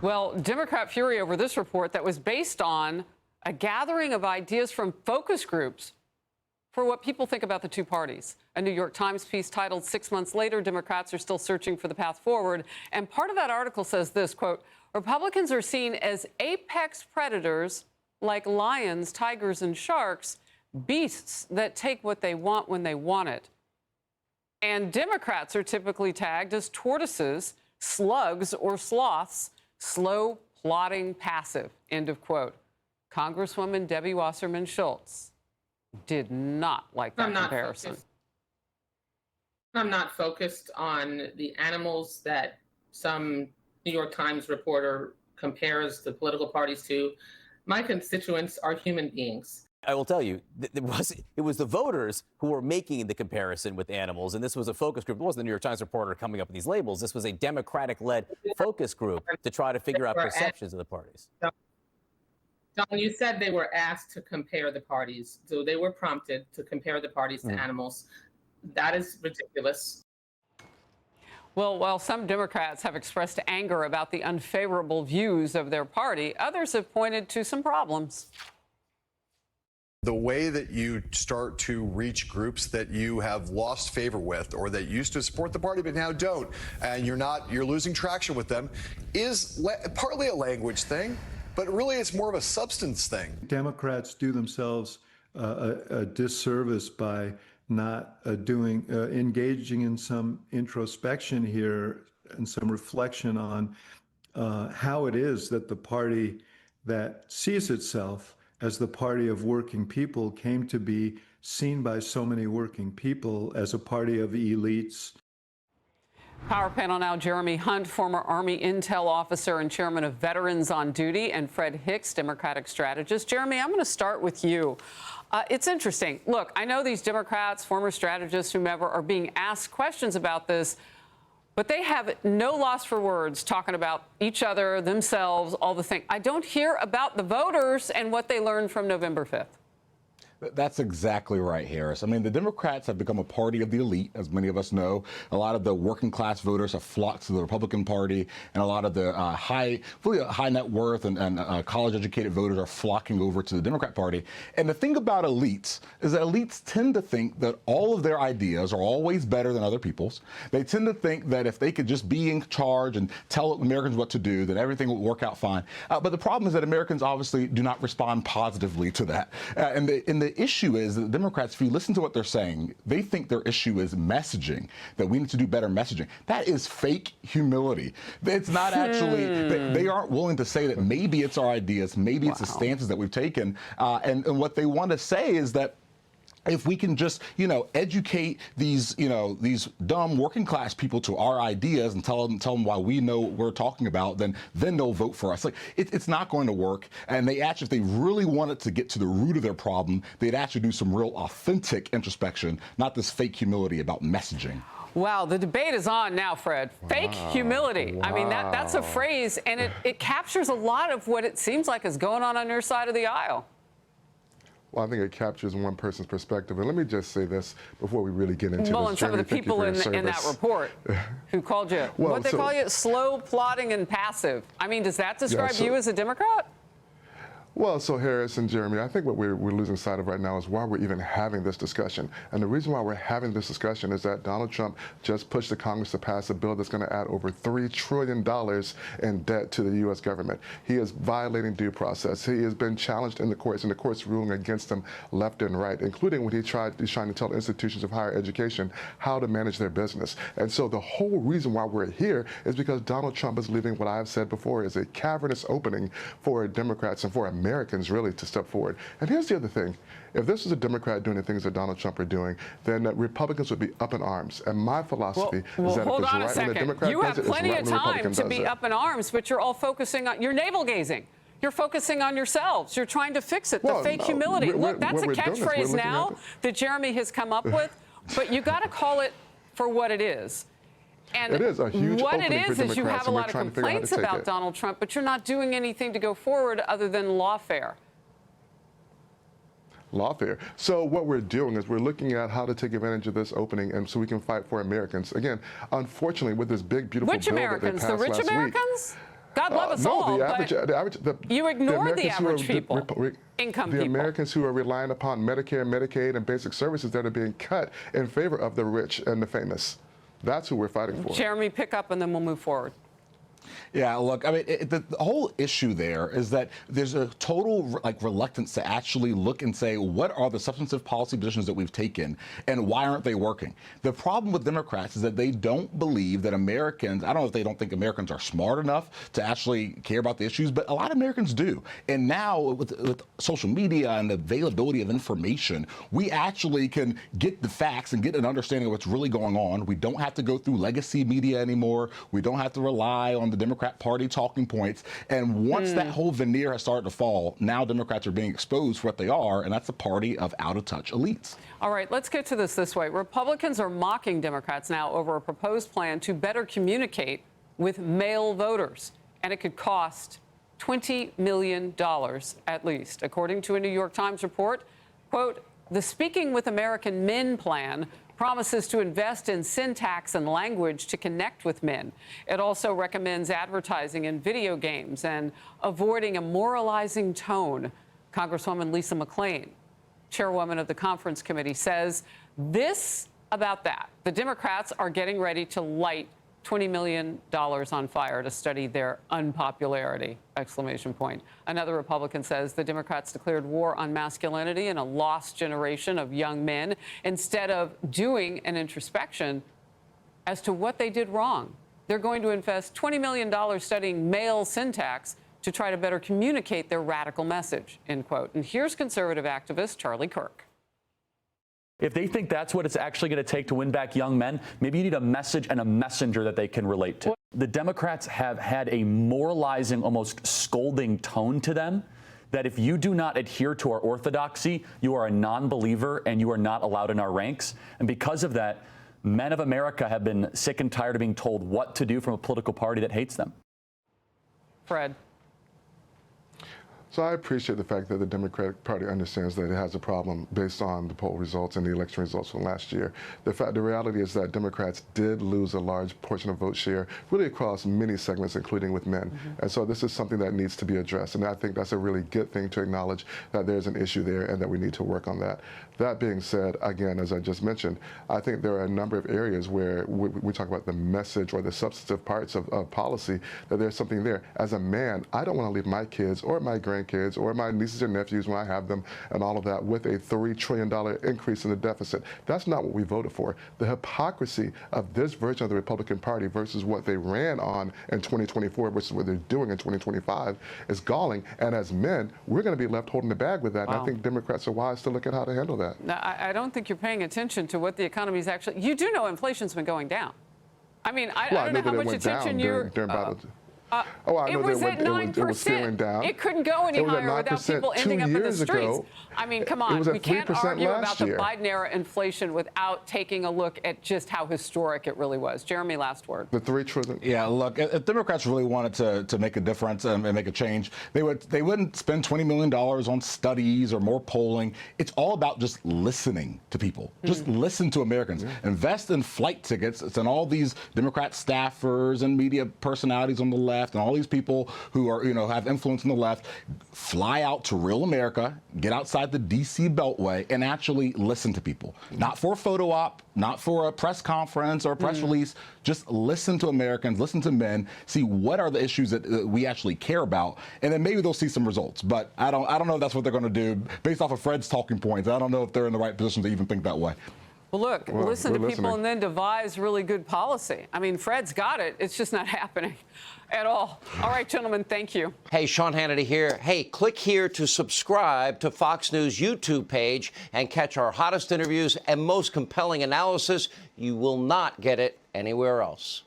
Well, Democrat fury over this report that was based on a gathering of ideas from focus groups for what people think about the two parties. A New York Times piece titled 6 months later, Democrats are still searching for the path forward. And part of that article says this, quote, Republicans are seen as apex predators like lions, tigers, and sharks, beasts that take what they want when they want it. And Democrats are typically tagged as tortoises, slugs, or sloths, slow, plodding, passive, end of quote. Congresswoman Debbie Wasserman Schultz did not like that comparison. I'm not focused on the animals that some New York Times reporter compares the political parties to. My constituents are human beings. I will tell you, it was the voters who were making the comparison with animals, and this was a focus group. It wasn't the New York Times reporter coming up with these labels. This was a Democratic-led focus group to try to figure out perceptions of the parties. Don, you said they were asked to compare the parties, so they were prompted to compare the parties to animals. That is ridiculous. Well, while some Democrats have expressed anger about the unfavorable views of their party, others have pointed to some problems. The way that you start to reach groups that you have lost favor with or that used to support the party but now don't, and you're losing traction with them, is partly a language thing, but really it's more of a substance thing. Democrats do themselves a disservice by not engaging in some introspection here and some reflection on how it is that the party that sees itself as the party of working people came to be seen by so many working people as a party of elites. Power panel now, Jeremy Hunt, former Army intel officer and chairman of Veterans on Duty, and Fred Hicks, Democratic strategist. Jeremy, I'm going to start with you. It's interesting. Look, I know these Democrats, former strategists, whomever, are being asked questions about this, but they have no loss for words talking about each other, themselves, all the things. I don't hear about the voters and what they learned from November 5th. That's exactly right, Harris. I mean, the Democrats have become a party of the elite, as many of us know. A lot of the working class voters have flocked to the Republican Party, and a lot of the high net worth and college-educated voters are flocking over to the Democrat Party. And the thing about elites is that elites tend to think that all of their ideas are always better than other people's. They tend to think that if they could just be in charge and tell Americans what to do, that everything will work out fine. But the problem is that Americans obviously do not respond positively to that. And the issue is that the Democrats, if you listen to what they're saying, they think their issue is messaging, that we need to do better messaging. That is fake humility. It's not actually, they aren't willing to say that maybe it's our ideas, maybe it's the stances that we've taken. And what they want to say is that if we can just, educate these, these dumb working class people to our ideas and tell them why we know what we're talking about, then they'll vote for us. Like it's not going to work. And they actually, if they really wanted to get to the root of their problem, they'd actually do some real authentic introspection, not this fake humility about messaging. Wow, the debate is on now, Fred. Fake humility. Wow. I mean, that's a phrase, and it captures a lot of what it seems like is going on your side of the aisle. Well, I think it captures one person's perspective. And let me just say this before we really get into well, this. And some of the people in that report who called you, what they call you, slow, plodding, and passive. I mean, does that describe you as a Democrat? Well, so Harris and Jeremy, I think what we're losing sight of right now is why we're even having this discussion. And the reason why we're having this discussion is that Donald Trump just pushed the Congress to pass a bill that's going to add over $3 trillion in debt to the U.S. government. He is violating due process. He has been challenged in the courts, and the courts ruling against him left and right, including when he's trying to tell institutions of higher education how to manage their business. And so the whole reason why we're here is because Donald Trump is leaving what I've said before is a cavernous opening for Democrats and for Americans really to step forward. And here's the other thing. If this was a Democrat doing the things that Donald Trump are doing, then Republicans would be up in arms. And my philosophy is that if it's right when a Democrat does it, it's right when a Republican does it. You have plenty of time to be up in arms, but you're all focusing on, you're navel-gazing. You're focusing on yourselves. You're trying to fix it. The fake humility. Look, that's a catchphrase now that Jeremy has come up with, but you got to call it for what it is. And it is a huge what it is you have a lot of complaints complaints about Donald Trump, but you're not doing anything to go forward other than lawfare. Lawfare. So what we're doing is we're looking at how to take advantage of this opening, and so we can fight for Americans. Again, unfortunately, with this big, beautiful Which bill Americans? that they passed the rich last Americans? week. God love us no, all, the average, you ignore the Americans who average people, income the people. Americans who are relying upon Medicare, Medicaid, and basic services that are being cut in favor of the rich and the famous. That's who we're fighting for. Jeremy, pick up, and then we'll move forward. Yeah, look, I mean, the whole issue there is that there's a total reluctance to actually look and say, what are the substantive policy positions that we've taken and why aren't they working? The problem with Democrats is that they don't believe that Americans, I don't know if they don't think Americans are smart enough to actually care about the issues, but a lot of Americans do. And now with social media and the availability of information, we actually can get the facts and get an understanding of what's really going on. We don't have to go through legacy media anymore. We don't have to rely on the Democrat Party talking points. And once that whole veneer has started to fall, now Democrats are being exposed for what they are, and that's a party of out-of-touch elites. All right, let's get to this way. Republicans are mocking Democrats now over a proposed plan to better communicate with male voters, and it could cost $20 million at least. According to a New York Times report, quote, the Speaking with American Men plan promises to invest in syntax and language to connect with men. It also recommends advertising in video games and avoiding a moralizing tone. Congresswoman Lisa McClain, chairwoman of the conference committee, says this about that. The Democrats are getting ready to light $20 million on fire to study their unpopularity, exclamation point. Another Republican says the Democrats declared war on masculinity and a lost generation of young men instead of doing an introspection as to what they did wrong. They're going to invest $20 million studying male syntax to try to better communicate their radical message, end quote. And here's conservative activist Charlie Kirk. If they think that's what it's actually going to take to win back young men, maybe you need a message and a messenger that they can relate to. The Democrats have had a moralizing, almost scolding tone to them that if you do not adhere to our orthodoxy, you are a non-believer and you are not allowed in our ranks. And because of that, men of America have been sick and tired of being told what to do from a political party that hates them. Fred. So I appreciate the fact that the Democratic Party understands that it has a problem based on the poll results and the election results from last year. The reality is that Democrats did lose a large portion of vote share, really across many segments, including with men. And so this is something that needs to be addressed. And I think that's a really good thing to acknowledge that there's an issue there and that we need to work on that. That being said, again, as I just mentioned, I think there are a number of areas where we talk about the message or the substantive parts of policy, that there's something there. As a man, I don't want to leave my kids or my grandkids or my nieces and nephews when I have them and all of that with a $3 trillion increase in the deficit. That's not what we voted for. The hypocrisy of this version of the Republican Party versus what they ran on in 2024 versus what they're doing in 2025 is galling. And as men, we're going to be left holding the bag with that. Wow. And I think Democrats are wise to look at how to handle that. Now, I don't think you're paying attention to what the economy is actually. You do know inflation's been going down. I mean, I don't know how much attention you're. It was at 9%. It was feeling down. It couldn't go any higher without people ending up in the streets. I mean, come on. We can't argue about the Biden-era inflation without taking a look at just how historic it really was. Jeremy, last word. The $3 trillion. Yeah, look, if Democrats really wanted to make a difference and make a change, they wouldn't spend $20 million on studies or more polling. It's all about just listening to people. Just listen to Americans. Yeah. Invest in flight tickets. It's in all these Democrat staffers and media personalities on the left and all these people who are, have influence on the left. Fly out to real America, get outside the D.C. Beltway, and actually listen to people. Not for a photo op, not for a press conference or a press release. Just listen to Americans, listen to men, see what are the issues that we actually care about, and then maybe they'll see some results. But I don't know if that's what they're going to do. Based off of Fred's talking points, I don't know if they're in the right position to even think that way. Well, look, listen to people and then devise really good policy. I mean, Fred's got it. It's just not happening at all. All right, gentlemen, thank you. Hey, Sean Hannity here. Hey, click here to subscribe to Fox News YouTube page and catch our hottest interviews and most compelling analysis. You will not get it anywhere else.